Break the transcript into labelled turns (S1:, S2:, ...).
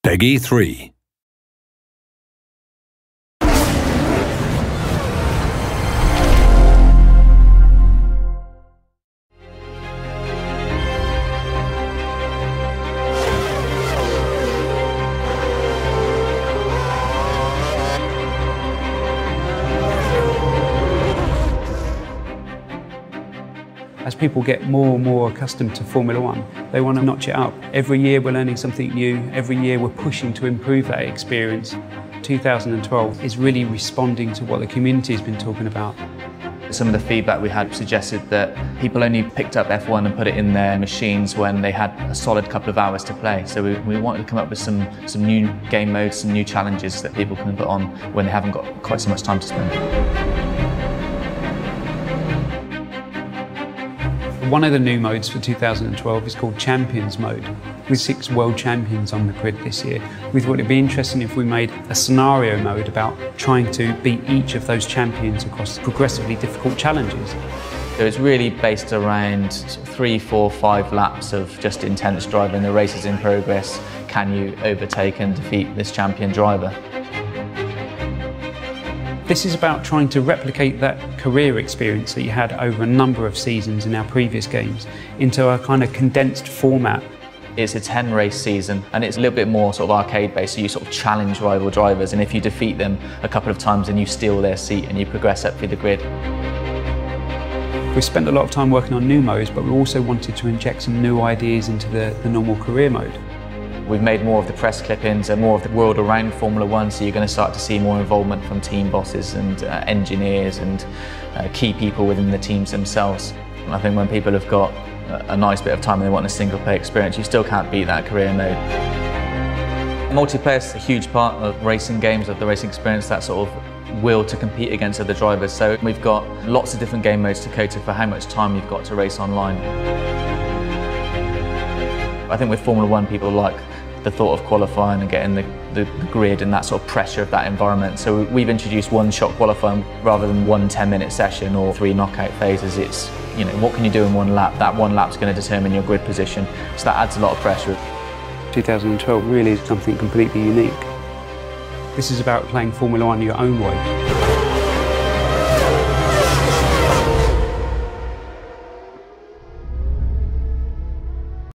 S1: Peggy 3.
S2: As people get more and more accustomed to Formula One, they want to notch it up. Every year we're learning something new, every year we're pushing to improve that experience. 2012 is really responding to what the community has been talking about.
S3: Some of the feedback we had suggested that people only picked up F1 and put it in their machines when they had a solid couple of hours to play. So we wanted to come up with some new game modes, some new challenges that people can put on when they haven't got quite so much time to spend.
S2: One of the new modes for 2012 is called Champions Mode, with 6 world champions on the grid this year. We thought it'd be interesting if we made a scenario mode about trying to beat each of those champions across progressively difficult challenges.
S3: So it's really based around 3, 4, 5 laps of just intense driving. The race is in progress. Can you overtake and defeat this champion driver?
S2: This is about trying to replicate that career experience that you had over a number of seasons in our previous games into a kind of condensed format.
S3: It's a 10-race season and it's a little bit more sort of arcade-based, so you sort of challenge rival drivers, and if you defeat them a couple of times then you steal their seat and you progress up through the grid.
S2: We've spent a lot of time working on new modes, but we also wanted to inject some new ideas into the normal career mode.
S3: We've made more of the press clippings and more of the world around Formula One, so you're going to start to see more involvement from team bosses and engineers and key people within the teams themselves. And I think when people have got a nice bit of time and they want a single player experience, you still can't beat that career mode. Multiplayer is a huge part of racing games, of the racing experience, that sort of will to compete against other drivers. So we've got lots of different game modes to cater for how much time you've got to race online. I think with Formula One people like the thought of qualifying and getting the grid and that sort of pressure of that environment. So we've introduced one-shot qualifying rather than one 10-minute session or 3 knockout phases. It's, you know, what can you do in one lap? That one lap's going to determine your grid position. So that adds a lot of pressure.
S2: 2012 really is something completely unique. This is about playing Formula One your own way.